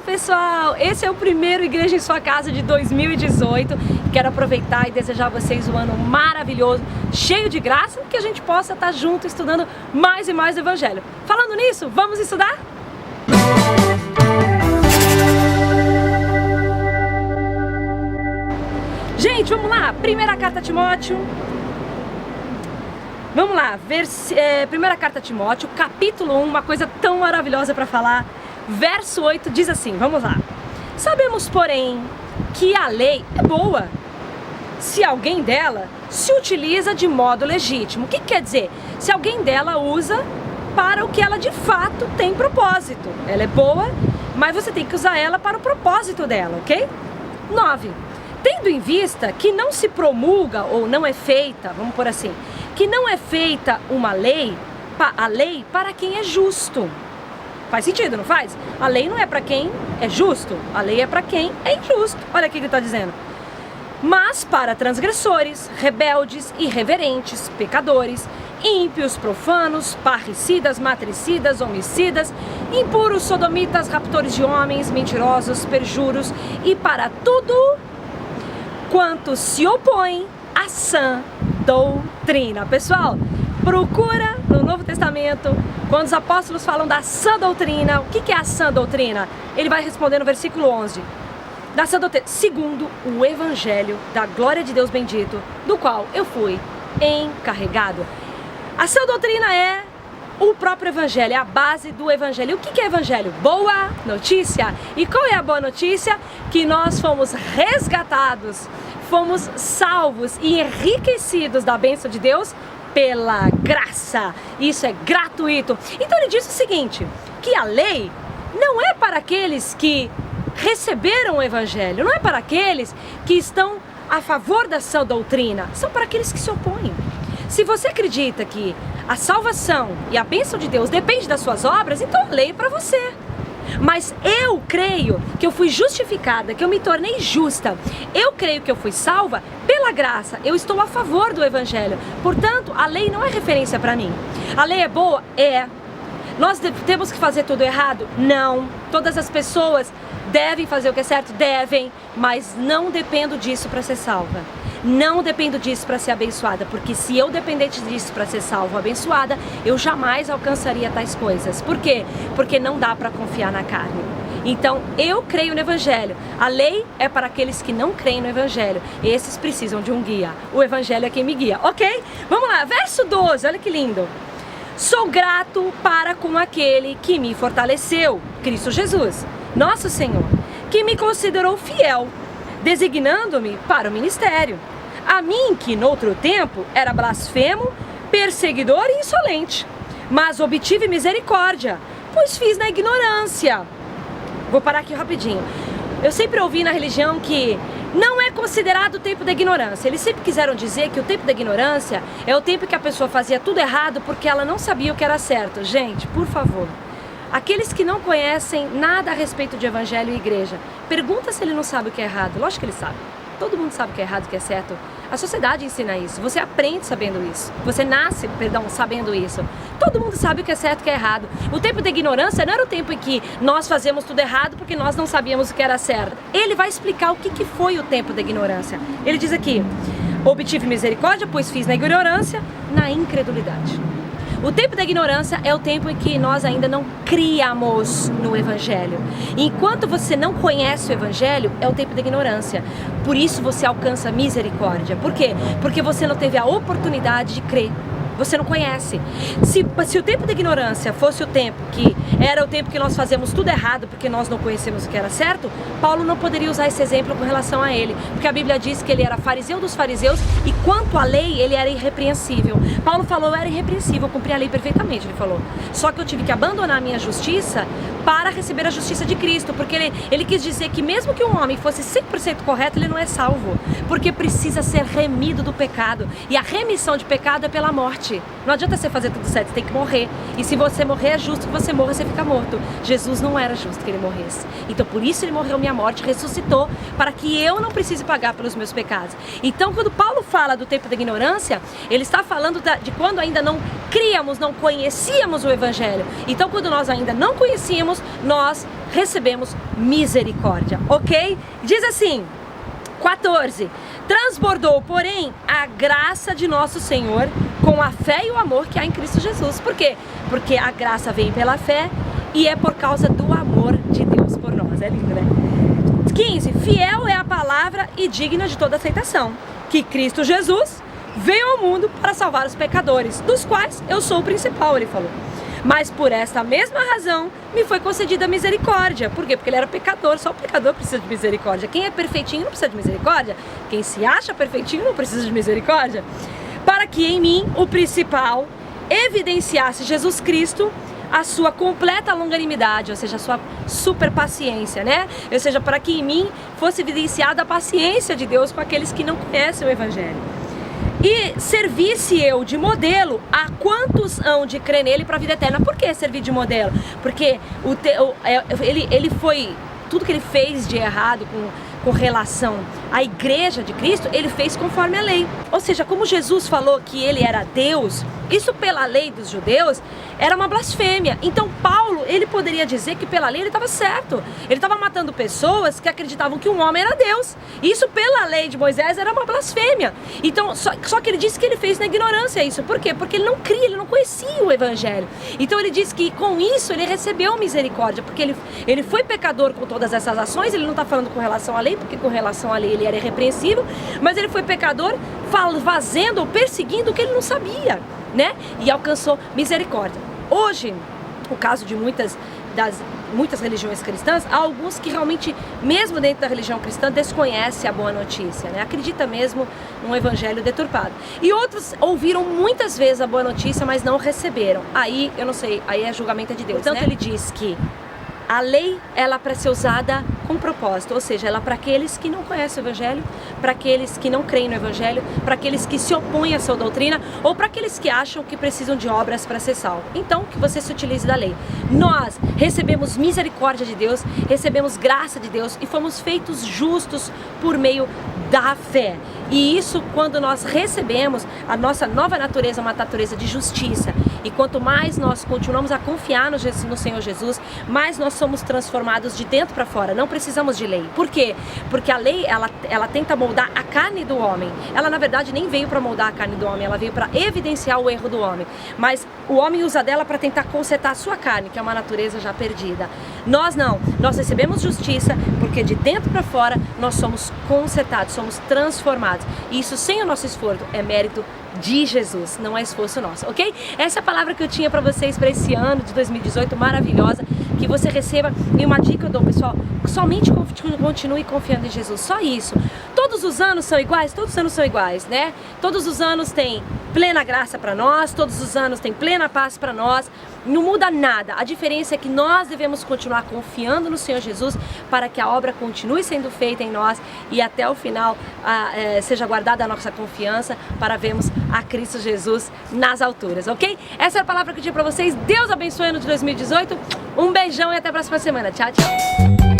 pessoal! Esse é o primeiro Igreja em Sua Casa de 2018. Quero aproveitar e desejar a vocês um ano maravilhoso, cheio de graça, que a gente possa estar junto estudando mais e mais o Evangelho. Falando nisso, vamos estudar? Gente, vamos lá! Primeira carta a Timóteo. Vamos lá, primeira carta a Timóteo, capítulo 1, uma coisa tão maravilhosa para falar. Verso 8 diz assim, vamos lá. Sabemos, porém, que a lei é boa, se alguém dela se utiliza de modo legítimo. O que quer dizer? Se alguém dela usa para o que ela de fato tem propósito. Ela é boa, mas você tem que usar ela para o propósito dela, ok? 9. Tendo em vista que não se promulga ou não é feita, vamos por assim, que não é feita uma lei, a lei para quem é justo. Faz sentido, não faz? A lei não é para quem é justo, a lei é para quem é injusto. Olha o que ele está dizendo. Mas para transgressores, rebeldes, irreverentes, pecadores, ímpios, profanos, parricidas, matricidas, homicidas, impuros, sodomitas, raptores de homens, mentirosos, perjuros e para tudo quanto se opõe à sã doutrina. Pessoal, procura no Novo Testamento, quando os apóstolos falam da sã doutrina, o que é a sã doutrina? Ele vai responder no versículo 11. Da sã doutrina, segundo o Evangelho da glória de Deus bendito, do qual eu fui encarregado. A sã doutrina é o próprio Evangelho, é a base do Evangelho. E o que é Evangelho? Boa notícia. E qual é a boa notícia? Que nós fomos resgatados, fomos salvos e enriquecidos da bênção de Deus pela graça. Isso é gratuito. Então ele diz o seguinte, que a lei não é para aqueles que receberam o Evangelho, não é para aqueles que estão a favor da sã doutrina, são para aqueles que se opõem. Se você acredita que a salvação e a bênção de Deus depende das suas obras, então a lei é para você. Mas eu creio que eu fui justificada, que eu me tornei justa. Eu creio que eu fui salva pela graça. Eu estou a favor do Evangelho. Portanto, a lei não é referência para mim. A lei é boa? É. Nós temos que fazer tudo errado? Não. Todas as pessoas devem fazer o que é certo? Devem. Mas não dependo disso para ser salva. Não dependo disso para ser abençoada, porque se eu dependesse disso para ser salva, abençoada, eu jamais alcançaria tais coisas. Por quê? Porque não dá para confiar na carne. Então, eu creio no Evangelho. A lei é para aqueles que não creem no Evangelho. Esses precisam de um guia. O Evangelho é quem me guia, ok? Vamos lá, verso 12, olha que lindo. Sou grato para com aquele que me fortaleceu, Cristo Jesus, nosso Senhor, que me considerou fiel, designando-me para o ministério. A mim, que noutro tempo era blasfemo, perseguidor e insolente, mas obtive misericórdia, pois fiz na ignorância. Vou parar aqui rapidinho. Eu sempre ouvi na religião que não é considerado o tempo da ignorância. Eles sempre quiseram dizer que o tempo da ignorância é o tempo que a pessoa fazia tudo errado porque ela não sabia o que era certo. Gente, por favor, aqueles que não conhecem nada a respeito de Evangelho e igreja, pergunta se ele não sabe o que é errado. Lógico que ele sabe. Todo mundo sabe o que é errado e o que é certo. A sociedade ensina isso. Você aprende sabendo isso. Você nasce, sabendo isso. Todo mundo sabe o que é certo e o que é errado. O tempo da ignorância não era o tempo em que nós fazemos tudo errado porque nós não sabíamos o que era certo. Ele vai explicar o que foi o tempo da ignorância. Ele diz aqui, obtive misericórdia, pois fiz na ignorância, na incredulidade. O tempo da ignorância é o tempo em que nós ainda não criamos no Evangelho. Enquanto você não conhece o Evangelho, é o tempo da ignorância. Por isso você alcança misericórdia. Por quê? Porque você não teve a oportunidade de crer. Você não conhece. Se o tempo da ignorância fosse o tempo que era o tempo que nós fazemos tudo errado porque nós não conhecemos o que era certo, Paulo não poderia usar esse exemplo com relação a ele, porque a Bíblia diz que ele era fariseu dos fariseus e quanto à lei ele era irrepreensível. Paulo falou, eu era irrepreensível, eu cumpri a lei perfeitamente, ele falou. Só que eu tive que abandonar a minha justiça para receber a justiça de Cristo, porque ele quis dizer que mesmo que um homem fosse 100% correto, ele não é salvo, porque precisa ser remido do pecado, e a remissão de pecado é pela morte. Não adianta você fazer tudo certo, você tem que morrer. E se você morrer, é justo que você morra, você fica morto. Jesus não era justo que ele morresse. Então por isso ele morreu minha morte, ressuscitou, para que eu não precise pagar pelos meus pecados. Então quando Paulo fala do tempo da ignorância, ele está falando de quando ainda não críamos, não conhecíamos o Evangelho. Então quando nós ainda não conhecíamos, nós recebemos misericórdia, ok? Diz assim, 14. Transbordou, porém, a graça de nosso Senhor com a fé e o amor que há em Cristo Jesus. Por quê? Porque a graça vem pela fé e é por causa do amor de Deus por nós. É lindo, né? 15. Fiel é a palavra e digna de toda aceitação, que Cristo Jesus veio ao mundo para salvar os pecadores, dos quais eu sou o principal, ele falou. Mas por esta mesma razão me foi concedida misericórdia. Por quê? Porque ele era pecador, só o pecador precisa de misericórdia. Quem é perfeitinho não precisa de misericórdia. Quem se acha perfeitinho não precisa de misericórdia. Para que em mim, o principal, evidenciasse Jesus Cristo a sua completa longanimidade, ou seja, a sua super paciência, né? Ou seja, para que em mim fosse evidenciada a paciência de Deus com aqueles que não conhecem o Evangelho. E servisse eu de modelo a quantos hão de crer nele para a vida eterna. Por que servir de modelo? Porque ele foi, tudo que ele fez de errado com relação à igreja de Cristo, ele fez conforme a lei. Ou seja, como Jesus falou que ele era Deus, isso pela lei dos judeus era uma blasfêmia. Então Paulo, ele poderia dizer que pela lei ele estava certo. Ele estava matando pessoas que acreditavam que um homem era Deus. Isso pela lei de Moisés era uma blasfêmia. Então, só que ele disse que ele fez na ignorância isso. Por quê? Porque ele não cria, ele não conhecia o Evangelho. Então ele disse que com isso ele recebeu misericórdia, porque ele foi pecador com todas essas ações. Ele não está falando com relação à lei, porque com relação à lei ele era irrepreensível, mas ele foi pecador fazendo ou perseguindo o que ele não sabia, né? E alcançou misericórdia. Hoje, o caso de muitas religiões cristãs, há alguns que realmente, mesmo dentro da religião cristã, desconhecem a boa notícia, né? Acredita mesmo num evangelho deturpado. E outros ouviram muitas vezes a boa notícia, mas não receberam. Aí, eu não sei, aí é julgamento de Deus. Portanto, né? Ele diz que a lei, ela é para ser usada com propósito, ou seja, ela é para aqueles que não conhecem o Evangelho, para aqueles que não creem no Evangelho, para aqueles que se opõem à sua doutrina, ou para aqueles que acham que precisam de obras para ser salvo. Então, que você se utilize da lei. Nós recebemos misericórdia de Deus, recebemos graça de Deus e fomos feitos justos por meio da fé. E isso, quando nós recebemos, a nossa nova natureza é uma natureza de justiça. E quanto mais nós continuamos a confiar no Senhor Jesus, mais nós somos transformados de dentro para fora. Não precisamos de lei. Por quê? Porque a lei, ela tenta moldar a carne do homem. Ela, na verdade, nem veio para moldar a carne do homem, ela veio para evidenciar o erro do homem. Mas o homem usa dela para tentar consertar a sua carne, que é uma natureza já perdida. Nós não. Nós recebemos justiça porque de dentro para fora nós somos consertados, somos transformados. E isso sem o nosso esforço, é mérito de Jesus, não é esforço nosso, ok? Essa é a palavra que eu tinha para vocês para esse ano de 2018, maravilhosa, que você receba. E uma dica eu dou, pessoal, somente continue confiando em Jesus, só isso. Todos os anos são iguais? Todos os anos são iguais, né? Todos os anos tem plena graça para nós, todos os anos tem plena paz para nós, não muda nada. A diferença é que nós devemos continuar confiando no Senhor Jesus para que a obra continue sendo feita em nós e até o final seja guardada a nossa confiança para vermos a Cristo Jesus nas alturas, ok? Essa é a palavra que eu tinha para vocês. Deus abençoe o ano de 2018. Um beijão e até a próxima semana. Tchau, tchau.